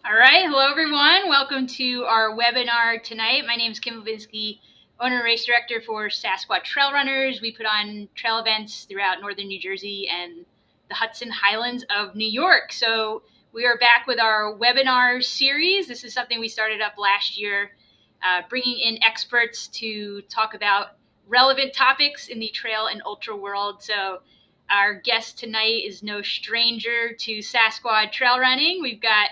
All right. Hello, everyone. Welcome to our webinar tonight. My name is Kim Levinsky, owner and race director for Sasquatch Trail Runners. We put on trail events throughout northern New Jersey and the Hudson Highlands of New York. So we are back with our webinar series. This is something we started up last year, bringing in experts to talk about relevant topics in the trail and ultra world. So our guest tonight is no stranger to Sasquatch trail running. We've got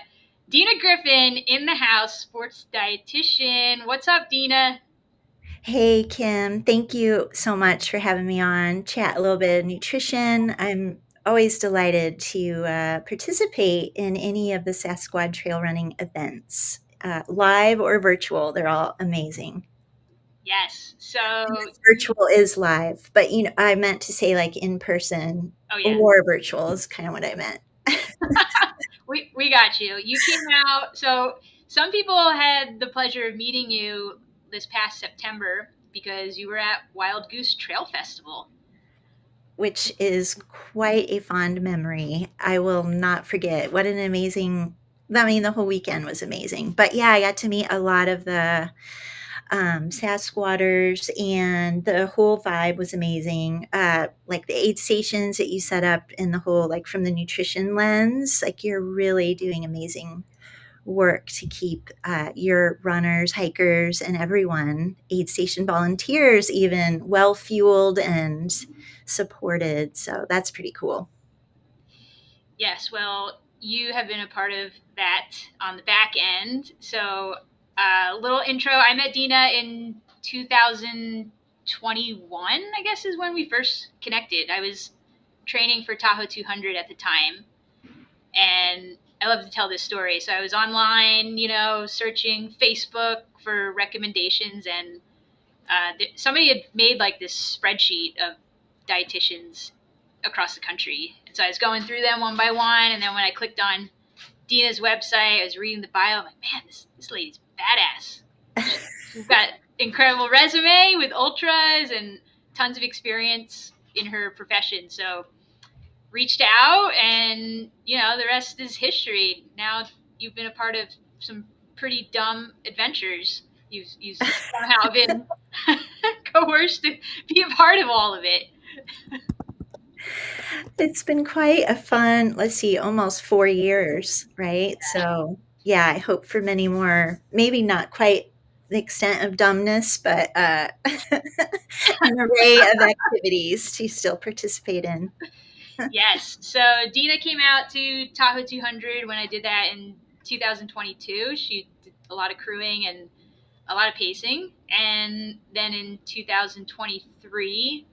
Dina Griffin in the house, sports dietitian. What's up, Dina? Hey, Kim. Thank you so much for having me on. Chat a little bit of nutrition. I'm always delighted to participate in any of the Sasquatch trail running events, live or virtual. They're all amazing. Yes. So, Virtual is live, but I meant to say like in person oh yeah, or virtual is kind of what I meant. we got you. You came out. So some people had the pleasure of meeting you this past September because you were at Wild Goose Trail Festival. Which is quite a fond memory. I will not forget. What an amazing, I mean, the whole weekend was amazing. But yeah, I got to meet a lot of the Sasquatters, and the whole vibe was amazing. Like the aid stations that you set up, and the whole, like from the nutrition lens, like you're really doing amazing work to keep your runners, hikers, and everyone, aid station volunteers, even well fueled and supported. So that's pretty cool. Yes. Well, you have been a part of that on the back end. So, a little intro. I met Dina in 2021, I guess, is when we first connected. I was training for Tahoe 200 at the time, and I love to tell this story. So I was online, searching Facebook for recommendations, and somebody had made like this spreadsheet of dietitians across the country. And so I was going through them one by one, and then when I clicked on Dina's website, I was reading the bio. I'm like, man, this lady's badass. She's got incredible resume with ultras and tons of experience in her profession. So reached out, and the rest is history. Now you've been a part of some pretty dumb adventures. You've somehow been coerced to be a part of all of it. It's been quite a fun, let's see, almost 4 years, right? So, yeah, I hope for many more, maybe not quite the extent of dumbness, but an array of activities to still participate in. Yes. So Dina came out to Tahoe 200 when I did that in 2022. She did a lot of crewing and a lot of pacing. And then in 2023,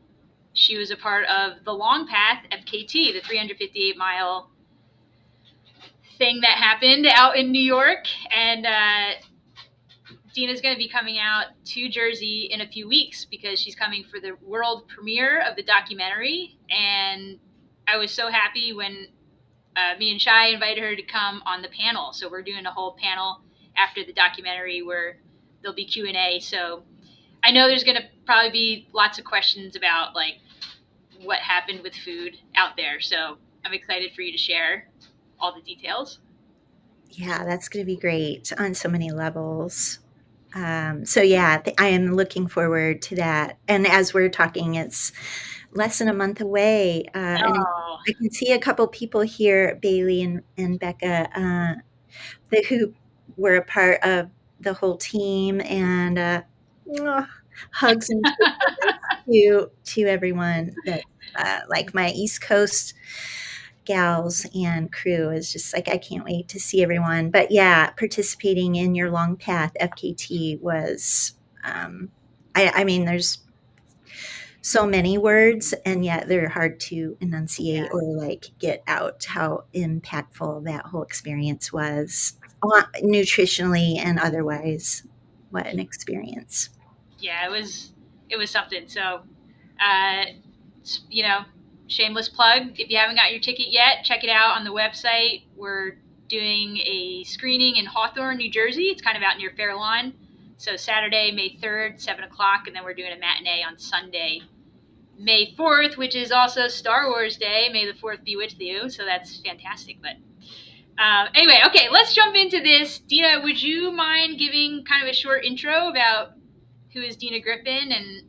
she was a part of the Long Path FKT, the 358-mile thing that happened out in New York. And Dina's going to be coming out to Jersey in a few weeks because she's coming for the world premiere of the documentary. And I was so happy when me and Shai invited her to come on the panel. So we're doing a whole panel after the documentary where there'll be Q&A. So I know there's going to probably be lots of questions about like what happened with food out there. So I'm excited for you to share all the details. Yeah, that's going to be great on so many levels. So yeah, I am looking forward to that. And as we're talking, it's less than a month away, and Oh, I can see a couple people here, Bailey and Becca, who were a part of the whole team, and mwah, hugs and kisses to everyone that like my East Coast gals and crew is just like, I can't wait to see everyone. But yeah, participating in your long path FKT was, I mean, there's so many words, and yet they're hard to enunciate yeah. or like get out how impactful that whole experience was, nutritionally and otherwise. What an experience. Yeah, it was something. So, uh, you know, shameless plug. If you haven't got your ticket yet, check it out on the website. We're doing a screening in Hawthorne, New Jersey. It's kind of out near Fairlawn. So Saturday, May 3rd, 7 o'clock, and then we're doing a matinee on Sunday, May 4th, which is also Star Wars Day. May the 4th be with you. So that's fantastic. But Anyway, okay, let's jump into this. Dina, would you mind giving kind of a short intro about who is Dina Griffin, and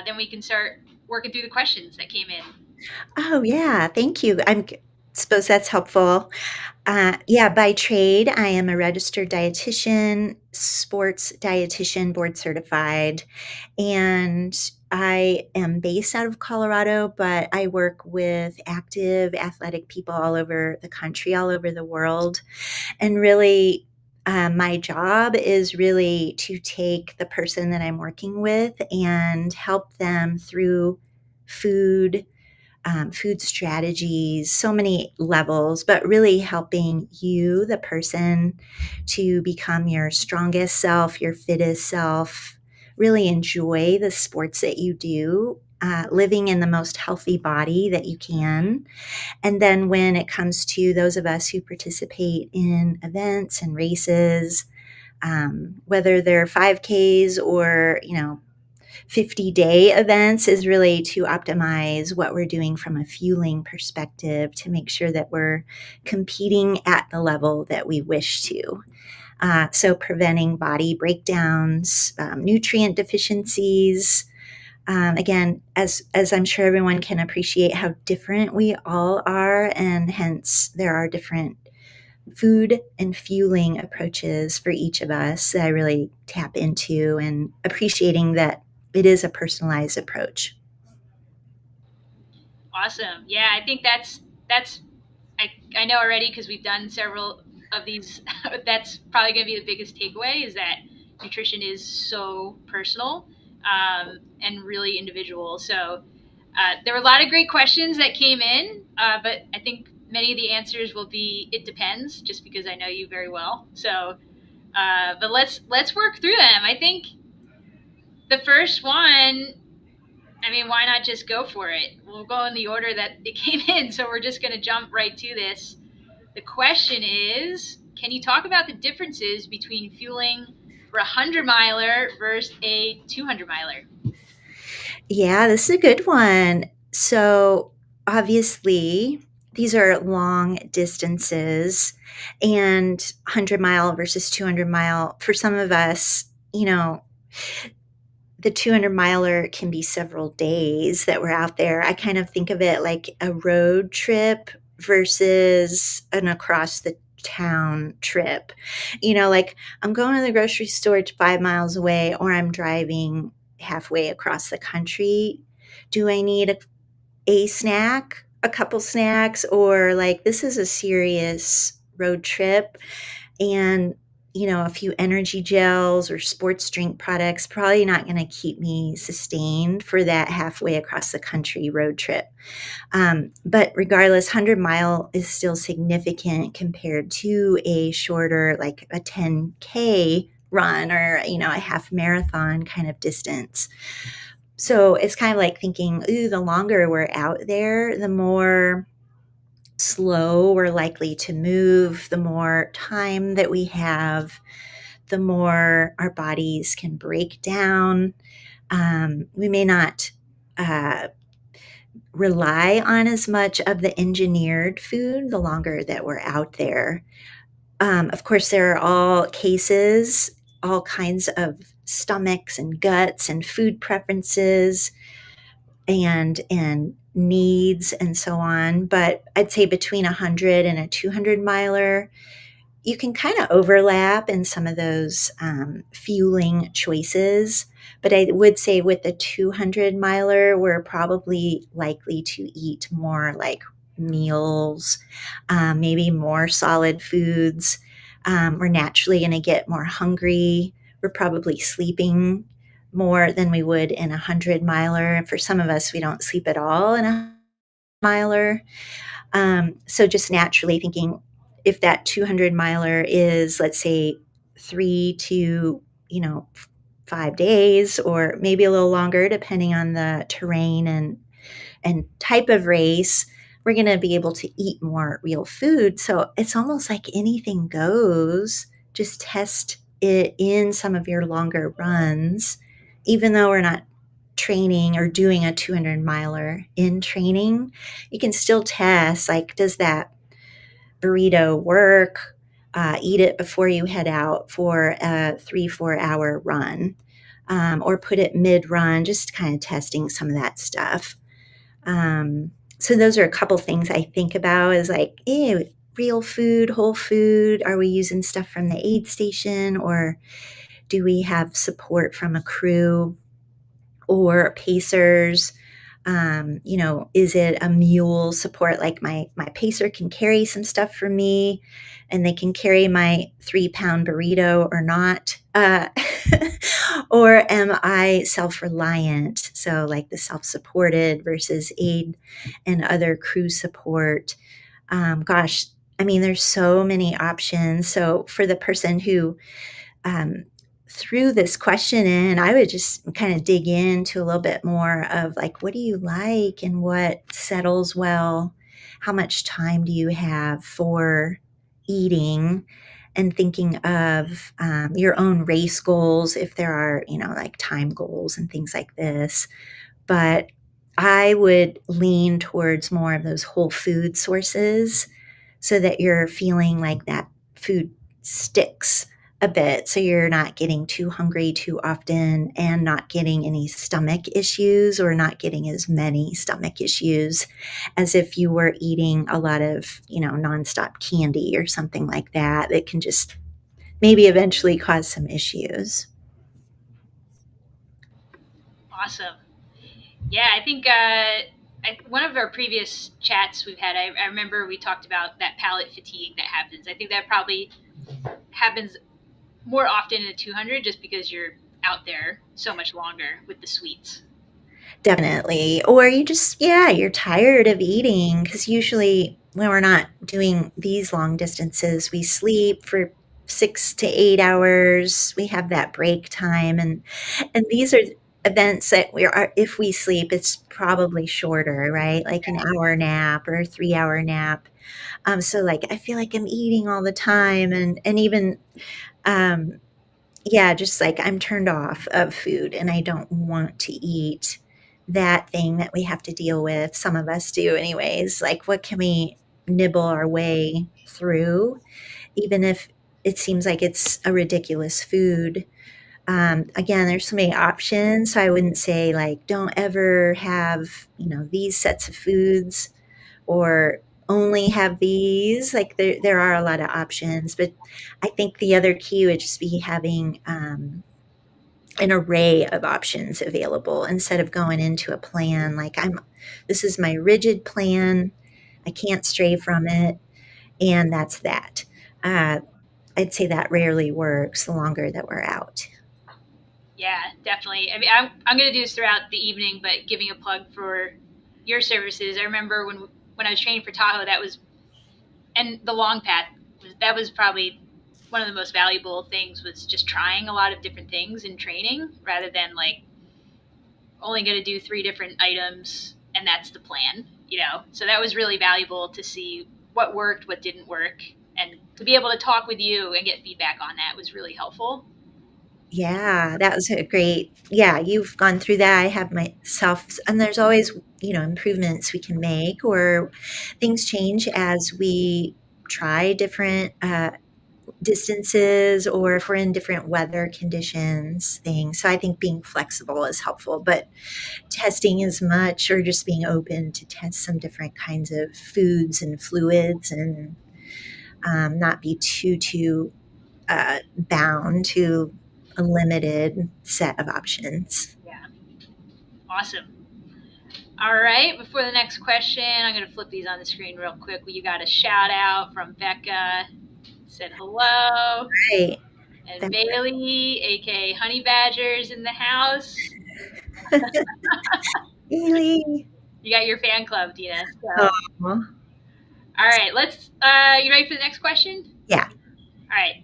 then we can start working through the questions that came in. Oh, yeah. Thank you. Suppose that's helpful. Yeah, by trade, I am a registered dietitian, sports dietitian, board certified, and I am based out of Colorado, but I work with active athletic people all over the country, all over the world. And really, my job is really to take the person that I'm working with and help them through food, food strategies, so many levels, but really helping you, the person, to become your strongest self, your fittest self, really enjoy the sports that you do, living in the most healthy body that you can. And then when it comes to those of us who participate in events and races, whether they're 5Ks or, 50-day events, is really to optimize what we're doing from a fueling perspective to make sure that we're competing at the level that we wish to. So preventing body breakdowns, nutrient deficiencies. Again, as I'm sure everyone can appreciate how different we all are, and hence there are different food and fueling approaches for each of us that I really tap into, and appreciating that it is a personalized approach. Awesome. Yeah, I think that's I know already because we've done several of these. That's probably going to be the biggest takeaway is that nutrition is so personal and really individual. So there were a lot of great questions that came in, but I think many of the answers will be it depends, just because I know you very well. So, but let's work through them. I think the first one. I mean, why not just go for it? We'll go in the order that it came in, so we're just going to jump right to this. The question is, can you talk about the differences between fueling for a 100 miler versus a 200 miler? Yeah, this is a good one. So, obviously, these are long distances, and 100-mile versus 200-mile, for some of us, the 200-miler can be several days that we're out there. I kind of think of it like a road trip versus an across the town trip. Like I'm going to the grocery store 5 miles away, or I'm driving halfway across the country. Do I need a snack, a couple snacks, or like this is a serious road trip? And a few energy gels or sports drink products probably not going to keep me sustained for that halfway across the country road trip. But regardless, 100-mile is still significant compared to a shorter, like a 10K run, or a half marathon kind of distance. So it's kind of like thinking, ooh, the longer we're out there, the more slow we're likely to move, the more time that we have, the more our bodies can break down. We may not rely on as much of the engineered food the longer that we're out there. Of course, there are all cases, all kinds of stomachs and guts and food preferences and needs and so on. But I'd say between 100 and a 200-miler, you can kind of overlap in some of those fueling choices. But I would say with the 200-miler, we're probably likely to eat more like meals, maybe more solid foods. We're naturally going to get more hungry. We're probably sleeping more than we would in a 100-miler. For some of us, we don't sleep at all in a miler. So just naturally thinking, if that 200-miler is, let's say, 3 to 5 days, or maybe a little longer, depending on the terrain and type of race, we're going to be able to eat more real food. So it's almost like anything goes. Just test it in some of your longer runs, even though we're not training or doing a 200-miler in training. You can still test, like, does that burrito work, eat it before you head out for a 3-4 hour run, or put it mid run, just kind of testing some of that stuff. So those are a couple things I think about is like, ew, real food, whole food. Are we using stuff from the aid station, or do we have support from a crew or pacers? Is it a mule support? Like my pacer can carry some stuff for me and they can carry my 3-pound burrito or not. Or am I self-reliant? So like the self-supported versus aid and other crew support. Gosh, I mean, there's so many options. So for the person who um, threw this question in, I would just kind of dig into a little bit more of like, what do you like and what settles well? How much time do you have for eating? And thinking of your own race goals, if there are, like time goals and things like this. But I would lean towards more of those whole food sources so that you're feeling like that food sticks a bit, so you're not getting too hungry too often and not getting any stomach issues or not getting as many stomach issues as if you were eating a lot of, nonstop candy or something like that that can just maybe eventually cause some issues. Awesome. Yeah, I think one of our previous chats we've had, I remember we talked about that palate fatigue that happens. I think that probably happens more often in a 200 just because you're out there so much longer with the sweets. Definitely. Or you just, yeah, you're tired of eating because usually when we're not doing these long distances, we sleep for 6 to 8 hours. We have that break time, and these are events that we are, if we sleep, it's probably shorter, right? Like an hour nap or a 3 hour nap. So like I feel like I'm eating all the time, and even um yeah, just like I'm turned off of food and I don't want to eat that thing that we have to deal with. Some of us do, anyways. Like, what can we nibble our way through, even if it seems like it's a ridiculous food? Again, there's so many options. So I wouldn't say, like, don't ever have, these sets of foods or only have these. Like, there are a lot of options. But I think the other key would just be having an array of options available instead of going into a plan like this is my rigid plan, I can't stray from it, and that's that. uh, I'd say that rarely works the longer that we're out. Yeah, definitely. I mean, I'm going to do this throughout the evening, but giving a plug for your services. I remember when I was training for Tahoe, that was, and the long path, that was probably one of the most valuable things was just trying a lot of different things in training rather than like only going to do 3 different items and that's the plan. So that was really valuable to see what worked, what didn't work, and to be able to talk with you and get feedback on that was really helpful. Yeah, that was a great, yeah, you've gone through that. I have myself, and there's always, improvements we can make, or things change as we try different distances, or if we're in different weather conditions, things. So I think being flexible is helpful, but testing as much, or just being open to test some different kinds of foods and fluids, and not be too bound to a limited set of options. Yeah, awesome. All right, before the next question, I'm going to flip these on the screen real quick. You got a shout out from Becca, said hello, Right. and That- Bailey, aka Honey Badgers, in the house. Really? You got your fan club, Dina. So, Oh, all right, let's. You ready for the next question? yeah. All right,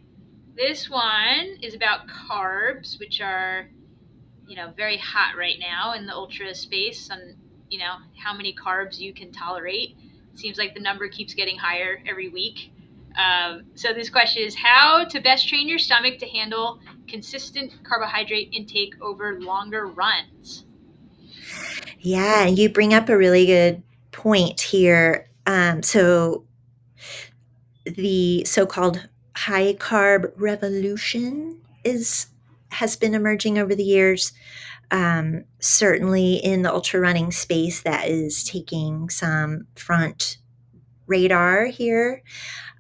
this one is about carbs, which are very hot right now in the ultra space on how many carbs you can tolerate. It seems like the number keeps getting higher every week. So this question is how to best train your stomach to handle consistent carbohydrate intake over longer runs. Yeah, you bring up a really good point here. So the so-called high carb revolution has been emerging over the years. Certainly in the ultra running space, that is taking some front radar here.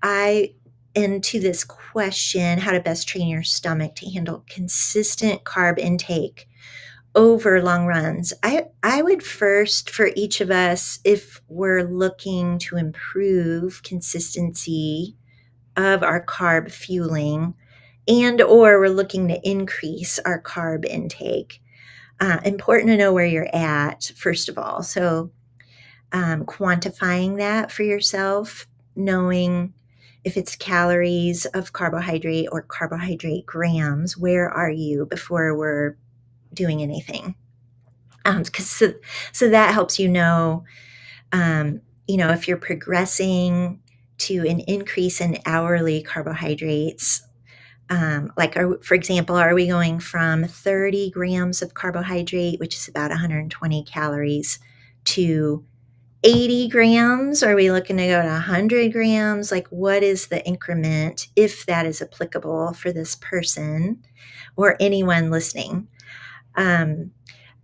And to this question, how to best train your stomach to handle consistent carb intake over long runs, I would first, for each of us, if we're looking to improve consistency of our carb fueling and or we're looking to increase our carb intake, important to know where you're at, first of all. So quantifying that for yourself, knowing if it's calories of carbohydrate or carbohydrate grams, where are you before we're doing anything? So that helps if you're progressing to an increase in hourly carbohydrates. For example, are we going from 30 grams of carbohydrate, which is about 120 calories, to 80 grams? Are we looking to go to 100 grams? Like, what is the increment, if that is applicable for this person or anyone listening?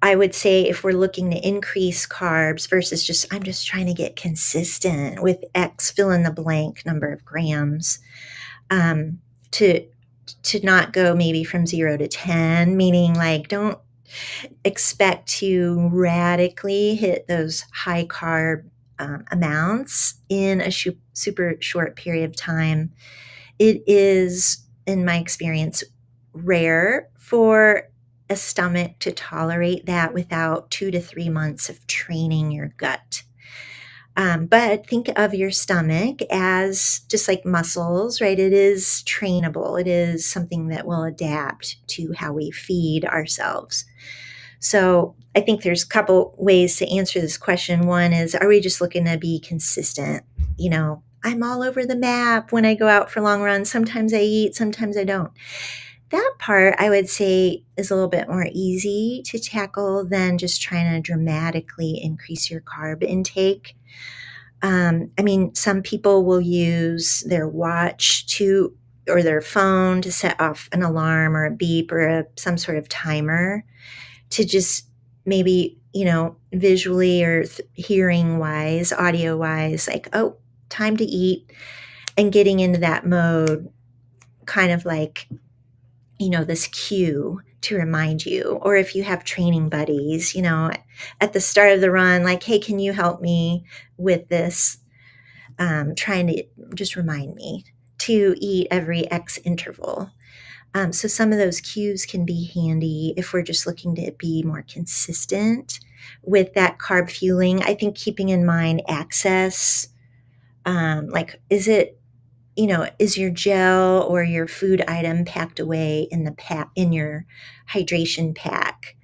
I would say if we're looking to increase carbs versus I'm just trying to get consistent with X fill in the blank number of grams, to not go maybe from 0 to 10, meaning like don't expect to radically hit those high carb amounts in a super short period of time. It is, in my experience, rare for a stomach to tolerate that without 2 to 3 months of training your gut. But think of your stomach as just like muscles, right? It is trainable. It is something that will adapt to how we feed ourselves. So I think there's a couple ways to answer this question. One is, are we just looking to be consistent? I'm all over the map when I go out for long runs. Sometimes I eat, sometimes I don't. That part, I would say, is a little bit more easy to tackle than just trying to dramatically increase your carb intake. Some people will use their watch or their phone to set off an alarm or a beep or some sort of timer to just maybe, visually or hearing wise, audio wise, like, oh, time to eat, and getting into that mode, kind of like, this cue to remind you. Or if you have training buddies, at the start of the run, like, hey, can you help me with this? Trying to just remind me to eat every X interval. So some of those cues can be handy if we're just looking to be more consistent with that carb fueling. I think keeping in mind access, is your gel or your food item packed away in your hydration pack?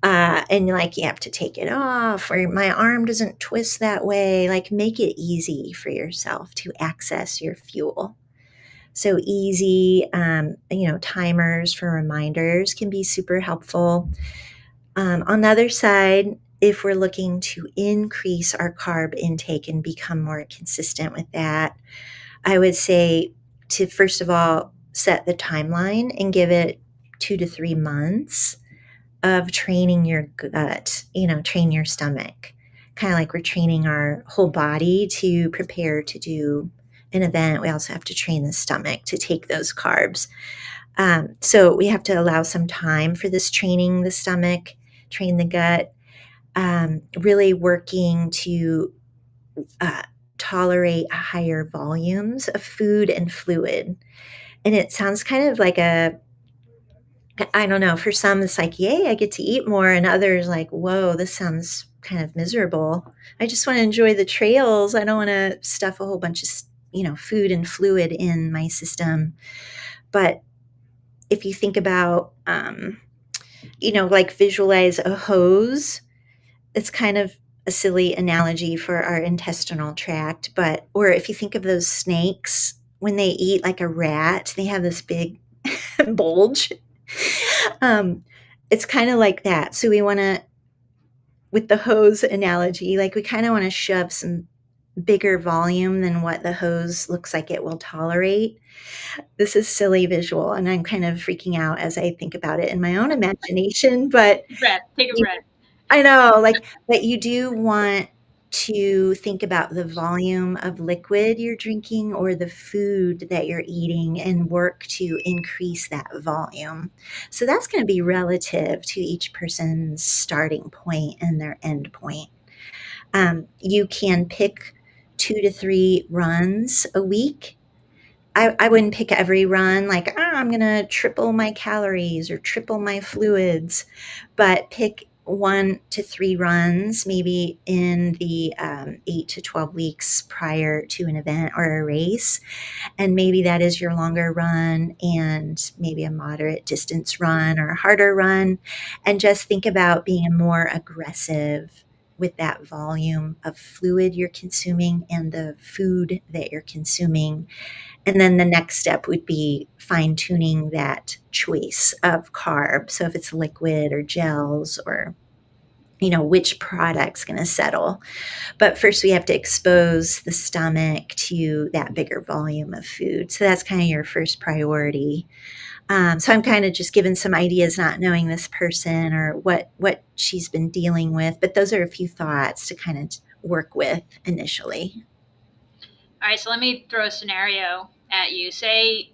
And you have to take it off, or my arm doesn't twist that way. Like, make it easy for yourself to access your fuel. So easy, timers for reminders can be super helpful. On the other side, if we're looking to increase our carb intake and become more consistent with that, I would say to, first of all, set the timeline and give it 2 to 3 months of training your gut, train your stomach. Kind of like we're training our whole body to prepare to do an event. We also have to train the stomach to take those carbs. So we have to allow some time for this training the stomach, train the gut, really working to tolerate higher volumes of food and fluid. And it sounds kind of like I don't know, for some it's like, yay, I get to eat more, and others like, whoa, this sounds kind of miserable. I just want to enjoy the trails. I don't want to stuff a whole bunch of, food and fluid in my system. But if you think about, like visualize a hose, it's kind of a silly analogy for our intestinal tract, or if you think of those snakes, when they eat like a rat, they have this big bulge. It's kind of like that. So we want to, with the hose analogy, like we kind of want to shove some bigger volume than what the hose looks like it will tolerate. This is silly visual, and I'm kind of freaking out as I think about it in my own imagination, but Breath. Take a you breath. I know, like, but you do want to think about the volume of liquid you're drinking or the food that you're eating and work to increase that volume. So that's going to be relative to each person's starting point and their end point. You can pick 2 to 3 runs a week. I wouldn't pick every run like, I'm going to triple my calories or triple my fluids, but pick 1 to 3 runs, maybe in the 8 to 12 weeks prior to an event or a race. And maybe that is your longer run and maybe a moderate distance run or a harder run. And just think about being more aggressive with that volume of fluid you're consuming and the food that you're consuming. And then the next step would be fine tuning that choice of carb. So if it's liquid or gels or which product's going to settle. But first we have to expose the stomach to that bigger volume of food. So that's kind of your first priority. So I'm kind of just giving some ideas, not knowing this person or what she's been dealing with. But those are a few thoughts to kind of work with initially. All right, so let me throw a scenario at you. Say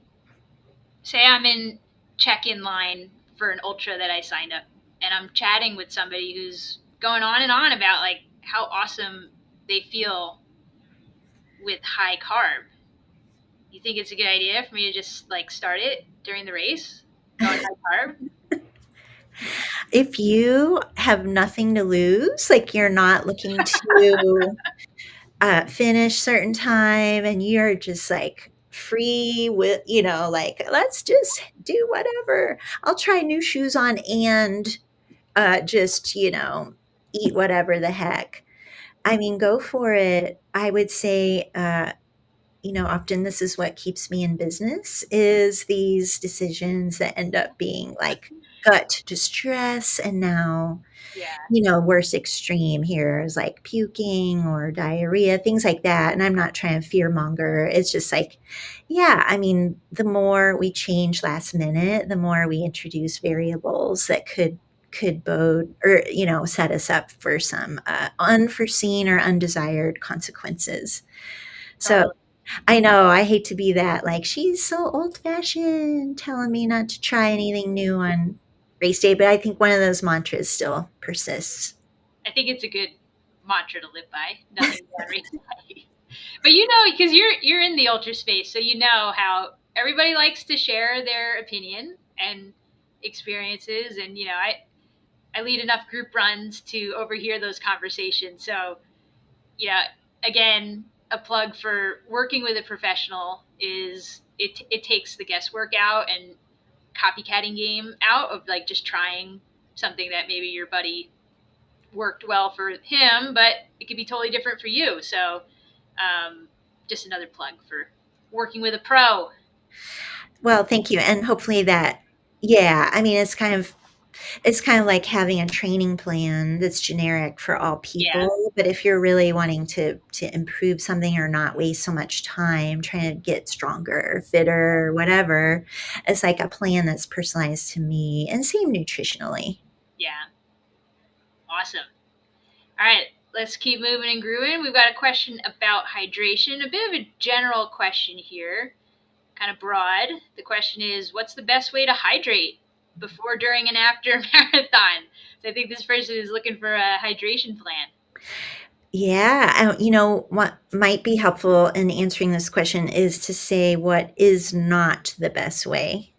I'm in check-in line for an ultra that I signed up, and I'm chatting with somebody who's going on and on about like how awesome they feel with high carb. You think it's a good idea for me to just like start it during the race, going high carb? If you have nothing to lose, like you're not looking to finish certain time and you're just like free with, like, let's just do whatever. I'll try new shoes on and just, eat whatever the heck. I mean, go for it. I would say, often this is what keeps me in business is these decisions that end up being like gut distress and now Yeah, worst extreme here is like puking or diarrhea, things like that. And I'm not trying to fear monger. It's just like, yeah, I mean, the more we change last minute, the more we introduce variables that could bode or set us up for some unforeseen or undesired consequences. So totally. I know I hate to be that like she's so old fashioned telling me not to try anything new on race day, but I think one of those mantras still persists. I think it's a good mantra to live by. Nothing bad race day. But because you're in the ultra space, so you know how everybody likes to share their opinion and experiences, and I lead enough group runs to overhear those conversations. So, yeah, again, a plug for working with a professional is it takes the guesswork out and copycatting game out of like just trying something that maybe your buddy worked well for him, but it could be totally different for you. So, just another plug for working with a pro. Well, thank you. And hopefully that, yeah, I mean, it's kind of like having a training plan that's generic for all Yeah, people. But if you're really wanting to improve something or not waste so much time trying to get stronger, fitter, whatever, it's like a plan that's personalized to me and same nutritionally. yeah, awesome. All right, let's keep moving and grooving. We've got a question about hydration, a bit of a general question here, kind of broad. The question is, what's the best way to hydrate before, during, and after a marathon? So I think this person is looking for a hydration plan. Yeah, what might be helpful in answering this question is to say what is not the best way,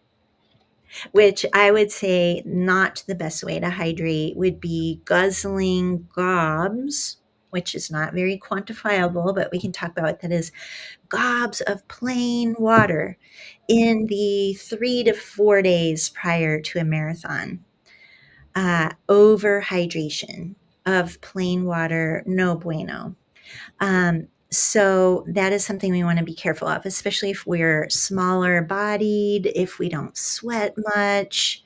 which I would say not the best way to hydrate would be guzzling gobs, which is not very quantifiable, but we can talk about what that is. Gobs of plain water in the 3 to 4 days prior to a marathon. Overhydration of plain water, no bueno. So that is something we want to be careful of, especially if we're smaller bodied, if we don't sweat much,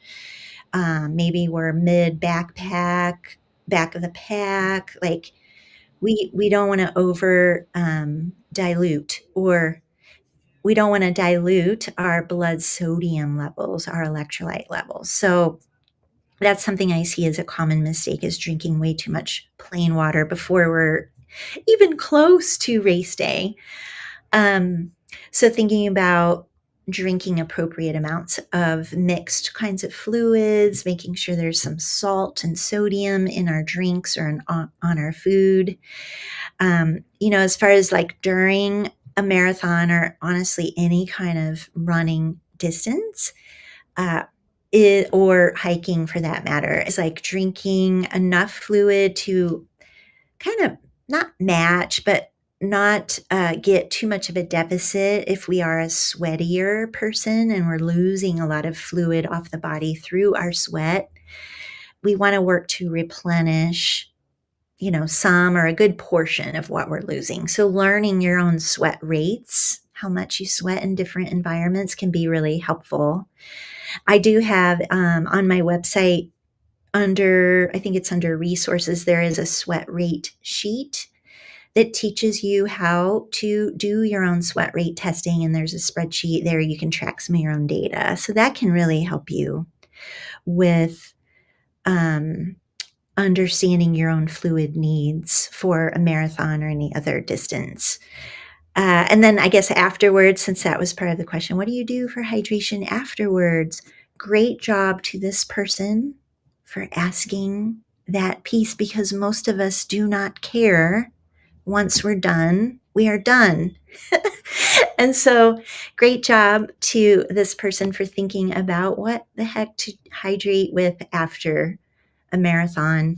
maybe we're mid backpack, back of the pack. Like we don't want to over dilute, or we don't want to dilute our blood sodium levels, our electrolyte levels. So that's something I see as a common mistake, is drinking way too much plain water before we're even close to race day. Um, so thinking about drinking appropriate amounts of mixed kinds of fluids, making sure there's some salt and sodium in our drinks or on our food. As far as like during a marathon, or honestly any kind of running distance, uh, or hiking for that matter, is like drinking enough fluid to kind of not match, but not get too much of a deficit if we are a sweatier person and we're losing a lot of fluid off the body through our sweat. We want to work to replenish, some or a good portion of what we're losing. So learning your own sweat rates, how much you sweat in different environments, can be really helpful. I do have on my website, I think it's under resources, there is a sweat rate sheet that teaches you how to do your own sweat rate testing. And there's a spreadsheet there you can track some of your own data. So that can really help you with understanding your own fluid needs for a marathon or any other distance. And then I guess afterwards, since that was part of the question, what do you do for hydration afterwards? Great job to this person for asking that piece, because most of us do not care. Once we're done, we are done. And so great job to this person for thinking about what the heck to hydrate with after a marathon.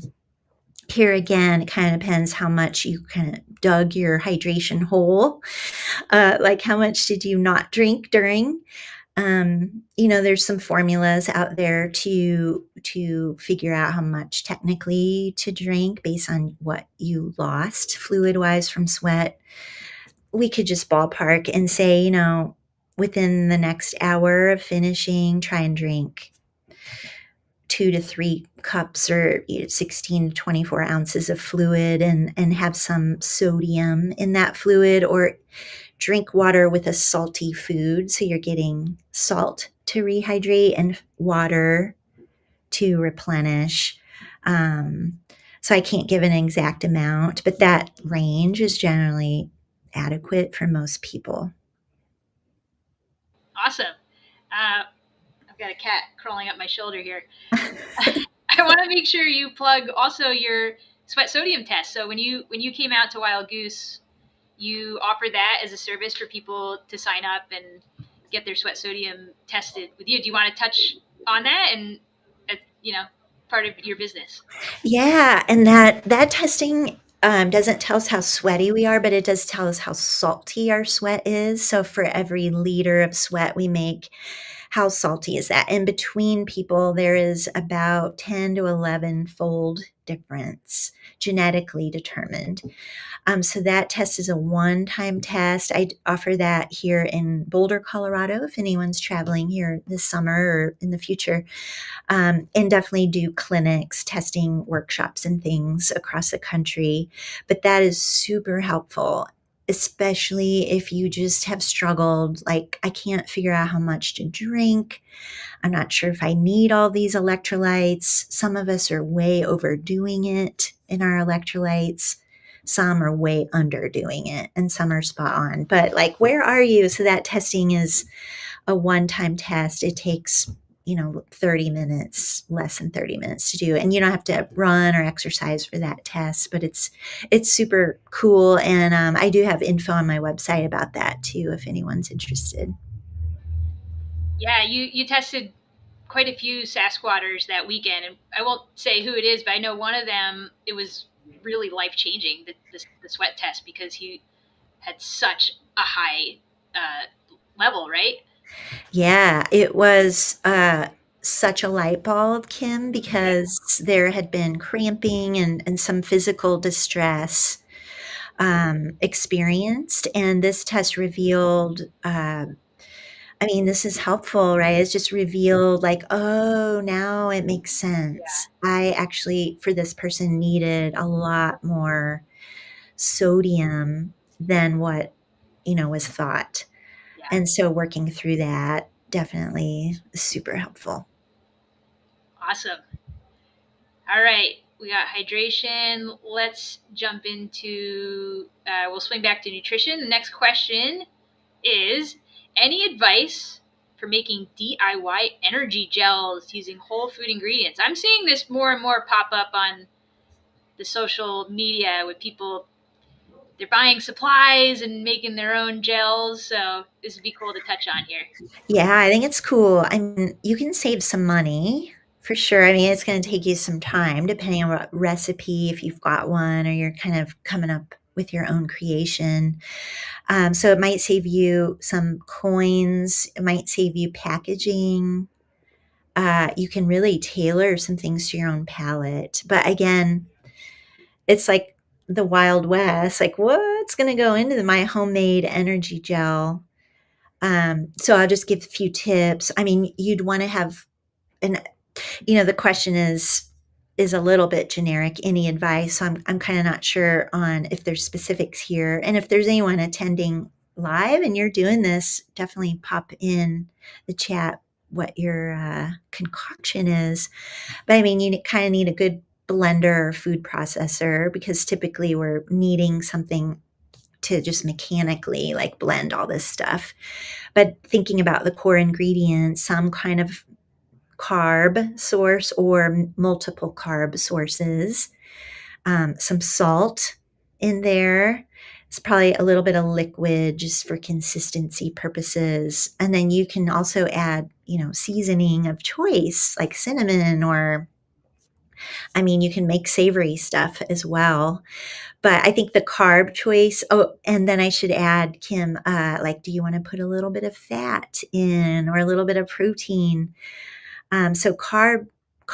Here again, it kind of depends how much you kind of dug your hydration hole. Like how much did you not drink during? There's some formulas out there to figure out how much technically to drink based on what you lost fluid wise from sweat. We could just ballpark and say, within the next hour of finishing, try and drink 2 to 3 cups, or 16 to 24 ounces of fluid, and have some sodium in that fluid, or drink water with a salty food. So you're getting salt to rehydrate and water to replenish. So I can't give an exact amount, but that range is generally adequate for most people. Awesome. I've got a cat crawling up my shoulder here. I want to make sure you plug also your sweat sodium test. So when you came out to Wild Goose, you offer that as a service for people to sign up and get their sweat sodium tested with you. Do you want to touch on that and you know part of your business? Yeah, and that testing doesn't tell us how sweaty we are, but it does tell us how salty our sweat is. So for every liter of sweat we make, how salty is that? And between people, there is about 10 to 11 fold difference, genetically determined. So that test is a one-time test. I offer that here in Boulder, Colorado, if anyone's traveling here this summer or in the future, and definitely do clinics, testing workshops, and things across the country. But that is super helpful, especially if you just have struggled. Like, I can't figure out how much to drink. I'm not sure if I need all these electrolytes. Some of us are way overdoing it in our electrolytes. Some are way underdoing it, and some are spot on. But like, where are you? So that testing is a one-time test. It takes 30 minutes, less than 30 minutes to do. And you don't have to run or exercise for that test, but it's super cool. And I do have info on my website about that too, if anyone's interested. Yeah, you tested quite a few Sasquaters that weekend, and I won't say who it is, but I know one of them. It was really life changing, the sweat test, because he had such a high level, right? Yeah, it was such a light bulb, Kim, Yeah, because there had been cramping and some physical distress experienced. And this test revealed, this is helpful, right? It's just revealed, like, oh, now it makes yeah, sense. I actually, for this person, needed a lot more sodium than what, was thought. Yeah. And so working through that definitely is super helpful. Awesome. All right. We got hydration. Let's jump into, we'll swing back to nutrition. The next question is any advice for making DIY energy gels using whole food ingredients? I'm seeing this more and more pop up on the social media with people, they're buying supplies and making their own gels. So this would be cool to touch on here. Yeah, I think it's cool. I mean, you can save some money for sure. I mean, it's going to take you some time depending on what recipe, if you've got one or you're kind of coming up with your own creation. So it might save you some coins, it might save you packaging. You can really tailor some things to your own palate. But again, it's like the Wild West. Like, what's going to go into my homemade energy gel? So I'll just give a few tips. I mean, you'd want to have, and the question is a little bit generic. Any advice? So I'm kind of not sure on if there's specifics here, and if there's anyone attending live and you're doing this, definitely pop in the chat what your concoction is. But I mean, you kind of need a good blender or food processor because typically we're needing something to just mechanically like blend all this stuff. But thinking about the core ingredients, some kind of carb source or multiple carb sources, some salt in there. It's probably a little bit of liquid just for consistency purposes. And then you can also add, seasoning of choice like cinnamon or, I mean, you can make savory stuff as well. But I think the carb choice, oh, and then I should add, Kim, like, do you want to put a little bit of fat in or a little bit of protein? So carbs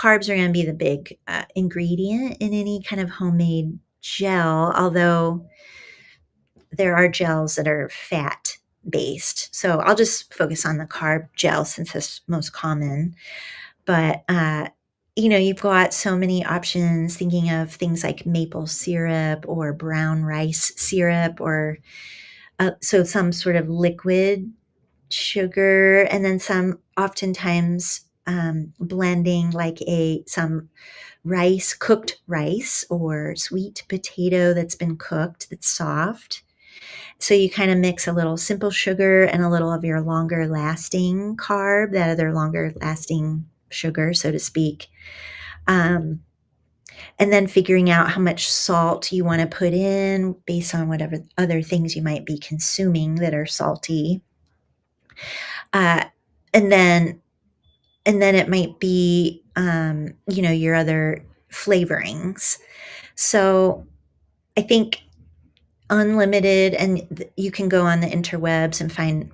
are going to be the big ingredient in any kind of homemade gel, although there are gels that are fat based. So I'll just focus on the carb gel since it's most common. But you've got so many options, thinking of things like maple syrup or brown rice syrup or so some sort of liquid sugar, and then some oftentimes blending like some cooked rice or sweet potato that's been cooked, that's soft. So you kind of mix a little simple sugar and a little of your longer lasting carb, that other longer lasting sugar, so to speak. And then figuring out how much salt you want to put in based on whatever other things you might be consuming that are salty. Uh, and then it might be, your other flavorings. So I think unlimited, and you can go on the interwebs and find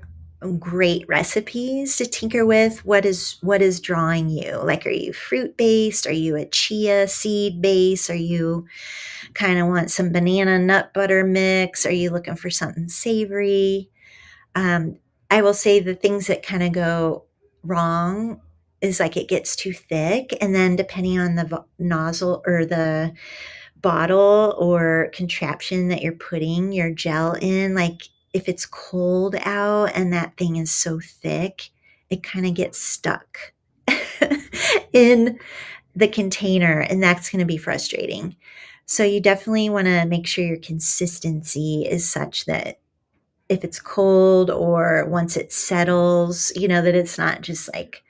great recipes to tinker with. What is drawing you? Like, are you fruit based? Are you a chia seed base? Are you kind of want some banana nut butter mix? Are you looking for something savory? I will say the things that kind of go wrong is like it gets too thick, and then depending on the nozzle or the bottle or contraption that you're putting your gel in, like if it's cold out and that thing is so thick, it kind of gets stuck in the container, and that's going to be frustrating. So you definitely want to make sure your consistency is such that if it's cold or once it settles, that it's not just like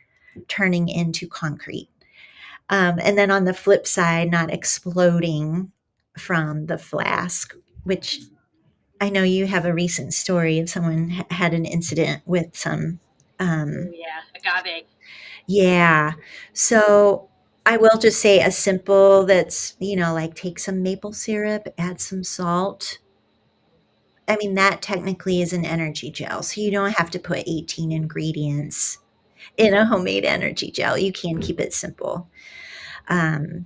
turning into concrete. And then on the flip side, not exploding from the flask, which I know you have a recent story of someone had an incident with some. Oh, yeah. Agave. Yeah. So I will just say a simple that's, like take some maple syrup, add some salt. I mean, that technically is an energy gel. So you don't have to put 18 ingredients in a homemade energy gel. You can keep it simple. Um,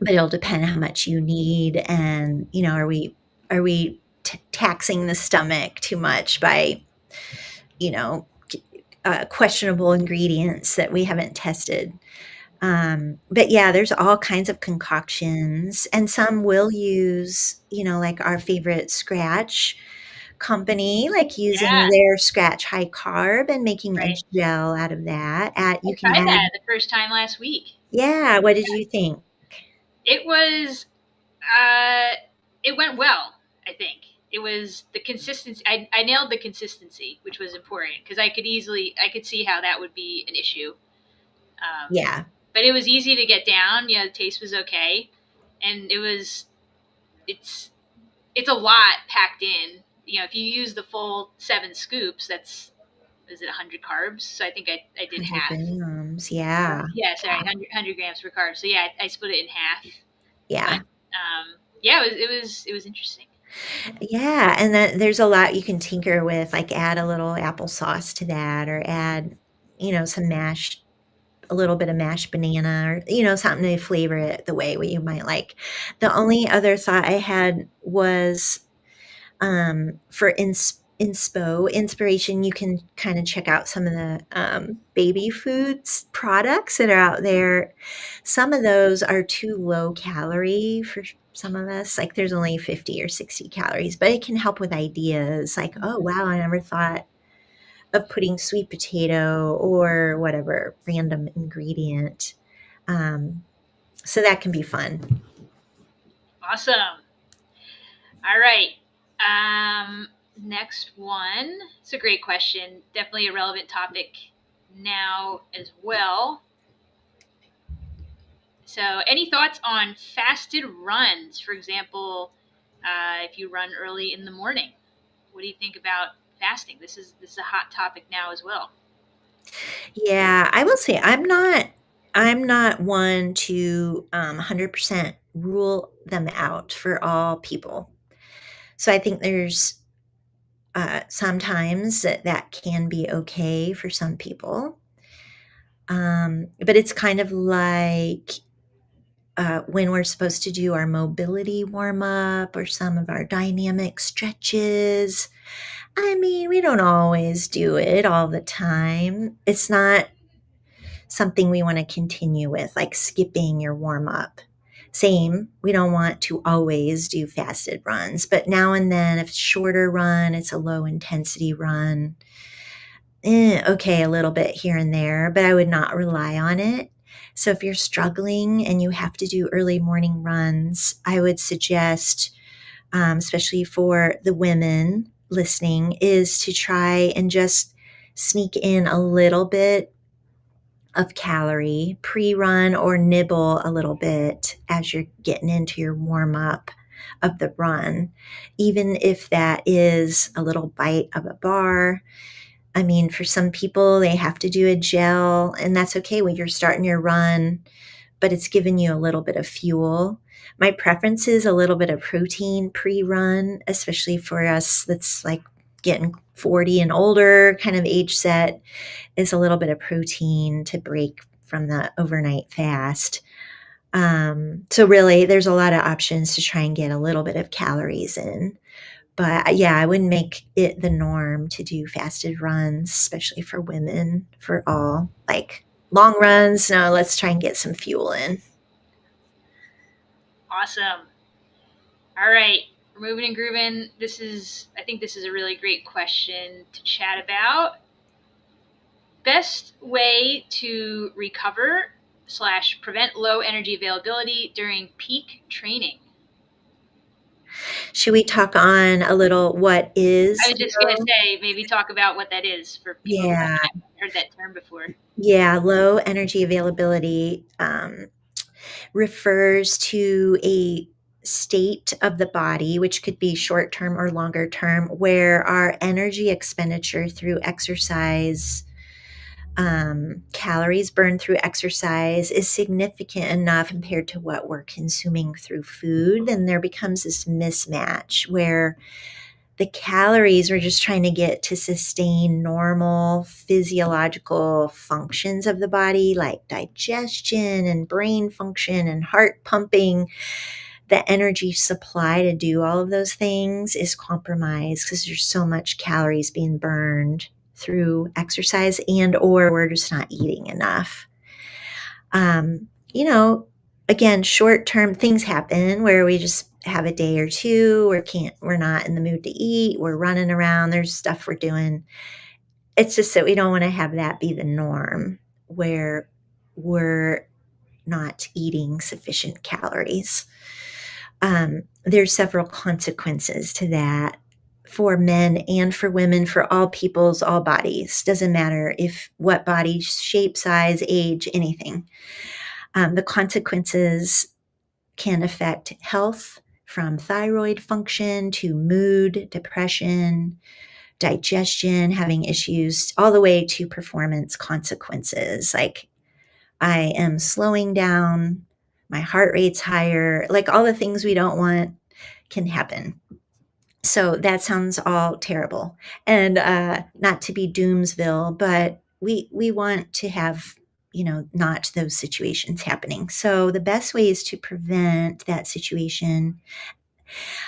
but it'll depend how much you need, and are we taxing the stomach too much by questionable ingredients that we haven't tested. But yeah, there's all kinds of concoctions, and some will use, like our favorite scratch company, like using Yeah, their scratch high carb and making a right. gel out of that. I You can tried add, that the first time last week. yeah. What did you think? It was uh, it went well. I think it was the consistency. I nailed the consistency, which was important because I could see how that would be an issue. Um, Yeah, but it was easy to get down. Yeah, the taste was okay, and it's it's a lot packed in. If you use the full 7 scoops, that's is it 100 carbs? So I think I did 100 half. grams. Yeah, Yeah, sorry, 100 grams per carb. So yeah, I split it in half. But yeah, yeah, it was interesting. yeah. And then there's a lot you can tinker with, like add a little applesauce to that, or add, some mashed a little bit of mashed banana, or something to flavor it the way you might like. The only other thought I had was, for inspo inspiration, you can kind of check out some of the baby foods products that are out there. Some of those are too low calorie for some of us, like there's only 50 or 60 calories, but it can help with ideas like, oh wow, I never thought of putting sweet potato or whatever random ingredient. Um, so that can be fun. Awesome. All right. Next one. It's a great question. Definitely a relevant topic now as well. So, any thoughts on fasted runs? For example, if you run early in the morning, what do you think about fasting? This is a hot topic now as well. Yeah, I will say I'm not one to 100% rule them out for all people. So I think there's sometimes that can be okay for some people. But it's kind of like when we're supposed to do our mobility warm up or some of our dynamic stretches. I mean, we don't always do it all the time. It's not something we want to continue with, like skipping your warm up. Same, we don't want to always do fasted runs, but now and then, if it's a shorter run, it's a low intensity run. Okay, a little bit here and there, but I would not rely on it. So if you're struggling and you have to do early morning runs, I would suggest, especially for the women listening, is to try and just sneak in a little bit of calorie pre-run or nibble a little bit as you're getting into your warm up of the run, even if that is a little bite of a bar. I mean, for some people, they have to do a gel, and that's okay when you're starting your run, but it's giving you a little bit of fuel. My preference is a little bit of protein pre-run, especially for us that's like getting 40 and older kind of age set, is a little bit of protein to break from the overnight fast. So really, there's a lot of options to try and get a little bit of calories in. But yeah, I wouldn't make it the norm to do fasted runs, especially for women, for all like long runs. No, let's try and get some fuel in. Awesome. All right. We're moving and grooving. I think this is a really great question to chat about. Best way to recover slash prevent low energy availability during peak training. Should we talk on a little what I is was just going to low? say, maybe talk about what that is for people who Yeah, haven't heard that term before. yeah, low energy availability refers to a state of the body, which could be short term or longer term, where our energy expenditure through exercise, calories burned through exercise, is significant enough compared to what we're consuming through food. Then there becomes this mismatch where the calories we're just trying to get to sustain normal physiological functions of the body, like digestion and brain function and heart pumping. The energy supply to do all of those things is compromised because there's so much calories being burned through exercise, and or we're just not eating enough. You know, again, short term things happen where we just have a day or two, or we're not in the mood to eat, we're running around, there's stuff we're doing. It's just that we don't want to have that be the norm where we're not eating sufficient calories. There's several consequences to that for men and for women, for all peoples, all bodies. Doesn't matter if what body shape, size, age, anything. The consequences can affect health, from thyroid function to mood, depression, digestion, having issues, all the way to performance consequences. Like, I am slowing down, my heart rate's higher, like all the things we don't want can happen. So that sounds all terrible. And not to be doomsville, but we want to have, not those situations happening. So the best ways to prevent that situation,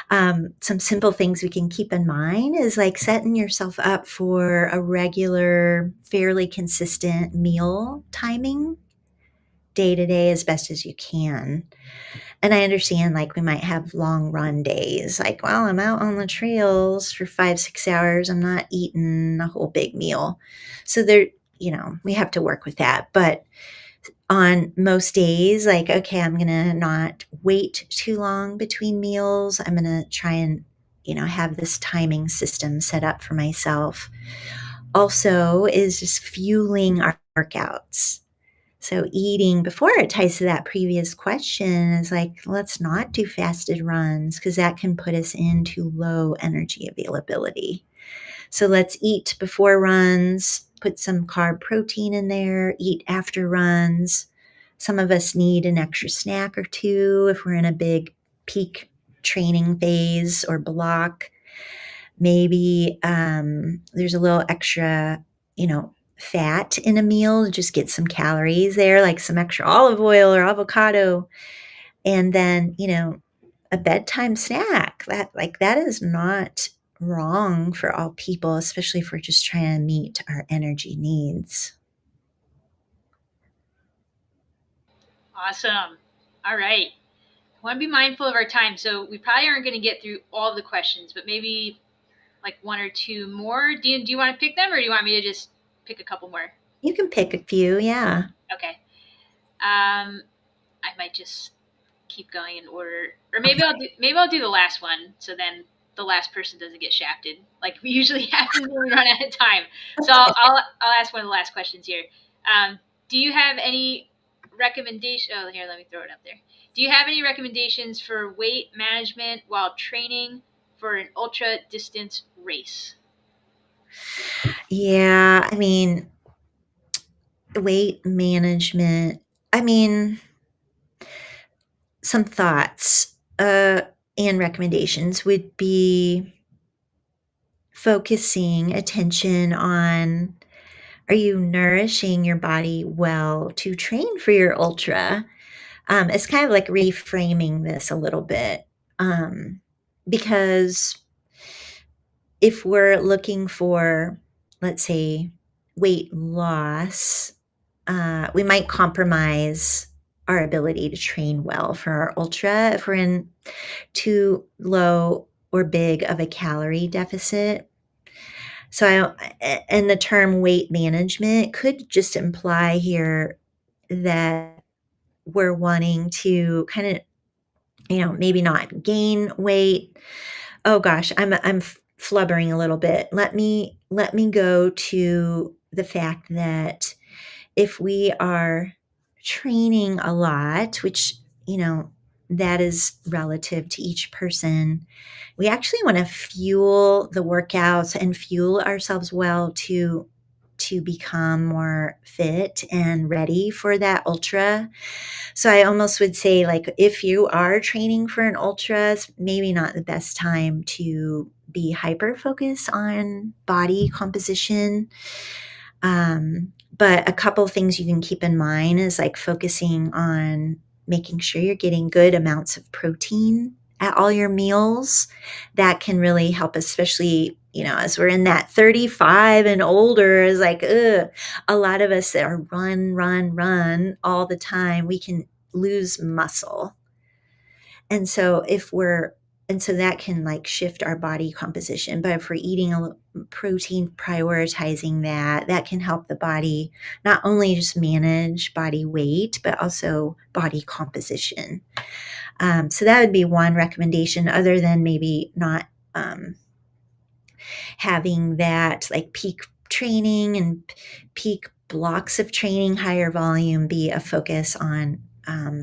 some simple things we can keep in mind is like setting yourself up for a regular, fairly consistent meal timing day to day as best as you can. And I understand, like, we might have long run days, like, well, I'm out on the trails for 5-6 hours, I'm not eating a whole big meal. So there, we have to work with that. But on most days, like, okay, I'm gonna not wait too long between meals, I'm gonna try and have this timing system set up for myself. Also is just fueling our workouts. So eating before, it ties to that previous question, is like, let's not do fasted runs because that can put us into low energy availability. So let's eat before runs, put some carb protein in there, eat after runs. Some of us need an extra snack or two if we're in a big peak training phase or block. Maybe there's a little extra, fat in a meal to just get some calories there, like some extra olive oil or avocado. And then, a bedtime snack. That is not wrong for all people, especially if we're just trying to meet our energy needs. Awesome. All right. I want to be mindful of our time. So we probably aren't going to get through all the questions, but maybe like one or two more. Do you want to pick them, or do you want me to just pick a couple more? You can pick a few, yeah. Okay. I might just keep going in order, or Okay. maybe I'll do the last one, so then the last person doesn't get shafted, like we usually happens when we run out of time. So I'll ask one of the last questions here. Do you have any recommendation? Oh, here, let me throw it up there. Do you have any recommendations for weight management while training for an ultra distance race? Yeah, I mean, weight management. I mean, some thoughts and recommendations would be focusing attention on, are you nourishing your body well to train for your ultra? It's kind of like reframing this a little bit, because if we're looking for, let's say, weight loss, we might compromise our ability to train well for our ultra if we're in too low or big of a calorie deficit. So, and the term weight management could just imply here that we're wanting to kind of, maybe not gain weight. Oh gosh, I'm flubbering a little bit. Let me go to the fact that if we are training a lot, which, that is relative to each person, we actually want to fuel the workouts and fuel ourselves well to become more fit and ready for that ultra. So I almost would say, like, if you are training for an ultra, it's maybe not the best time to be hyper focused on body composition. But a couple things you can keep in mind is like focusing on making sure you're getting good amounts of protein at all your meals. That can really help, especially as we're in that 35 and older, is like, ugh, a lot of us that are run all the time, we can lose muscle. And so that can like shift our body composition. But if we're eating a protein, prioritizing that can help the body not only just manage body weight, but also body composition. So that would be one recommendation, other than maybe not having that like peak training and peak blocks of training, higher volume, be a focus on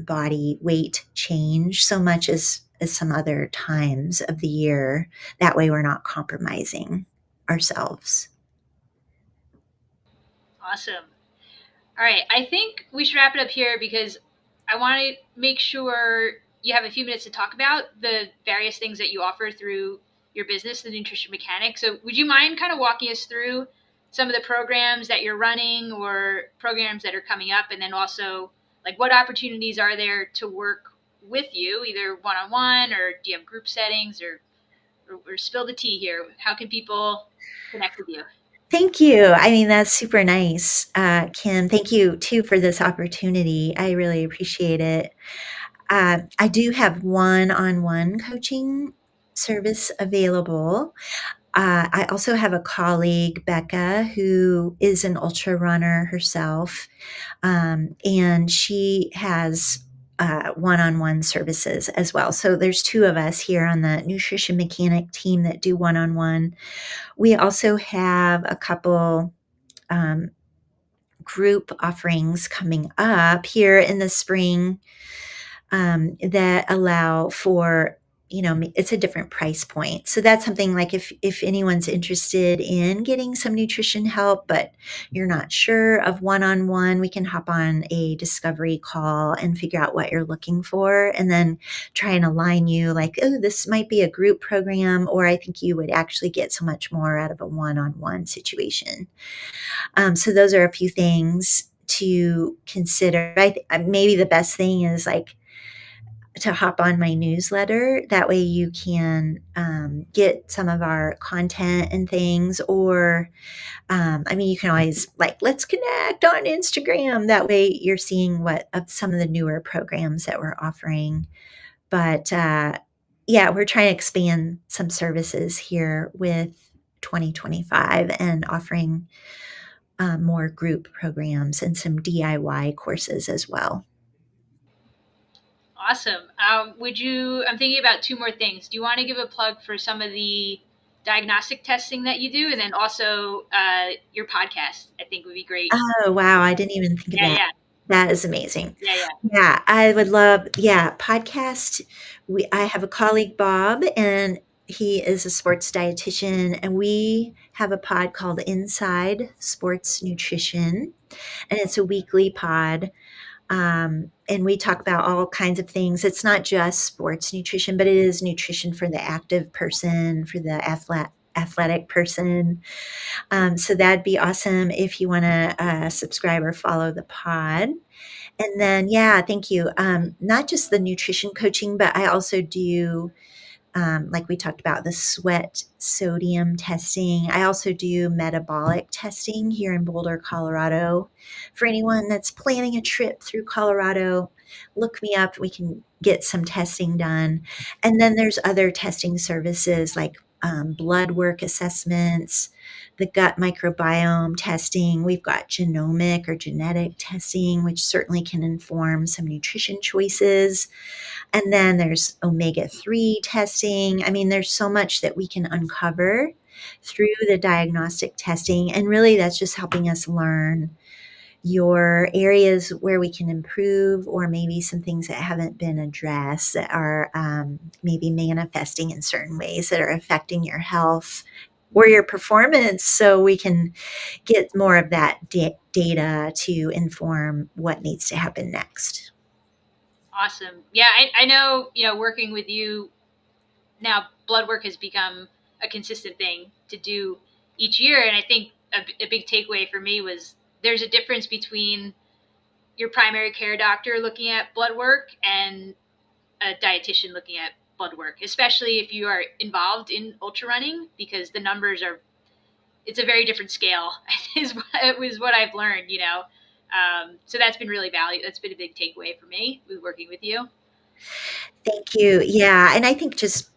body weight change so much as some other times of the year. That way we're not compromising ourselves. Awesome. All right, I think we should wrap it up here because I want to make sure you have a few minutes to talk about the various things that you offer through your business, the Nutrition Mechanic. So, would you mind kind of walking us through some of the programs that you're running or programs that are coming up, and then also like what opportunities are there to work with you, either one on one, or do you have group settings, or spill the tea here? How can people connect with you? Thank you. I mean, that's super nice, Kim. Thank you too for this opportunity. I really appreciate it. I do have one-on-one coaching service available. I also have a colleague, Becca, who is an ultra runner herself, and she has one-on-one services as well. So there's two of us here on the Nutrition Mechanic team that do one-on-one. We also have a couple um, group offerings coming up here in the spring, that allow for, it's a different price point. So that's something like, if anyone's interested in getting some nutrition help, but you're not sure of one-on-one, we can hop on a discovery call and figure out what you're looking for, and then try and align you like, oh, this might be a group program, or I think you would actually get so much more out of a one-on-one situation. So those are a few things to consider. Maybe the best thing is like to hop on my newsletter. That way you can get some of our content and things, or you can always like, let's connect on Instagram. That way you're seeing what of some of the newer programs that we're offering. But yeah, we're trying to expand some services here with 2025 and offering more group programs and some DIY courses as well. Awesome. I'm thinking about two more things. Do you want to give a plug for some of the diagnostic testing that you do, and then also your podcast? I think would be great. Oh, wow, I didn't even think of Yeah, that. yeah, That is amazing. yeah, yeah. Yeah, I would love, yeah, podcast. I have a colleague, Bob, and he is a sports dietitian, and we have a pod called Inside Sports Nutrition, and it's a weekly pod. And we talk about all kinds of things. It's not just sports nutrition, but it is nutrition for the active person, for the athletic person. So that'd be awesome if you want to subscribe or follow the pod. And then, yeah, thank you. Not just the nutrition coaching, but I also do, like we talked about, the sweat sodium testing. I also do metabolic testing here in Boulder, Colorado. For anyone that's planning a trip through Colorado, look me up. We can get some testing done. And then there's other testing services like blood work assessments, the gut microbiome testing. We've got genomic or genetic testing, which certainly can inform some nutrition choices. And then there's omega-3 testing. I mean, there's so much that we can uncover through the diagnostic testing. And really, that's just helping us learn your areas where we can improve, or maybe some things that haven't been addressed that are maybe manifesting in certain ways that are affecting your health or your performance. So we can get more of that data to inform what needs to happen next. Awesome. Yeah, I know. Working with you now, blood work has become a consistent thing to do each year, and I think a big takeaway for me was there's a difference between your primary care doctor looking at blood work and a dietitian looking at blood work, especially if you are involved in ultra running, because the numbers are, it's a very different scale is what I've learned, you know. So that's been really valuable. That's been a big takeaway for me with working with you. Thank you. Yeah, and I think just,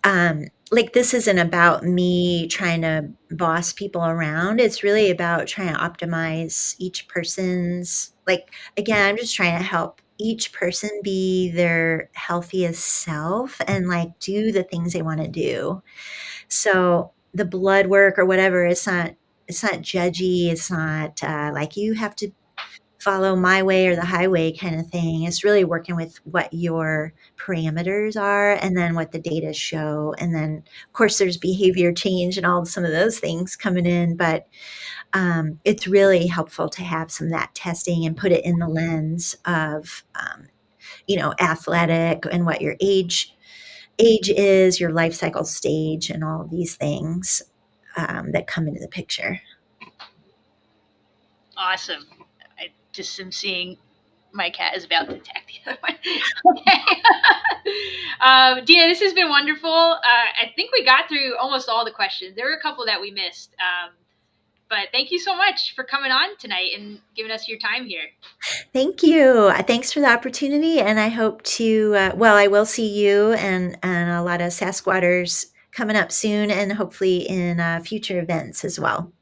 like, this isn't about me trying to boss people around, it's really about trying to optimize each person's like, again, I'm just trying to help each person be their healthiest self and, like, do the things they wanna do. So, the blood work or whatever, it's not judgy, it's not, like, "You have to follow my way or the highway kind of thing. It's really working with what your parameters are and then what the data show. And then, of course, there's behavior change and all some of those things coming in. But it's really helpful to have some of that testing and put it in the lens of, athletic and what your age is, your life cycle stage, and all of these things that come into the picture. Awesome. I just am seeing my cat is about to attack the other one. Okay. Dina, this has been wonderful. I think we got through almost all the questions. There were a couple that we missed. But thank you so much for coming on tonight and giving us your time here. Thank you. Thanks for the opportunity, and I hope to, I will see you and a lot of Sasquatters coming up soon and hopefully in future events as well.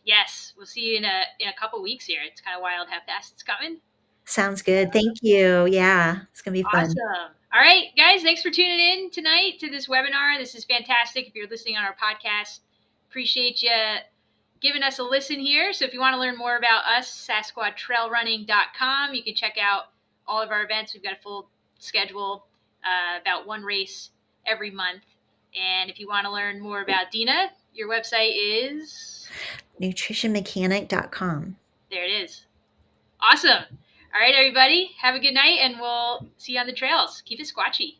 Yes, we'll see you in a couple weeks here. It's kind of wild how fast it's coming. Sounds good. Thank you. Yeah, it's going to be fun. Awesome. All right, guys, thanks for tuning in tonight to this webinar. This is fantastic. If you're listening on our podcast, appreciate you giving us a listen here. So if you want to learn more about us, SasquatchTrailRunning.com, you can check out all of our events. We've got a full schedule, about one race every month. And if you want to learn more about Dina, your website is nutritionmechanic.com. there it is. Awesome. All right, everybody, have a good night, and we'll see you on the trails. Keep it squatchy.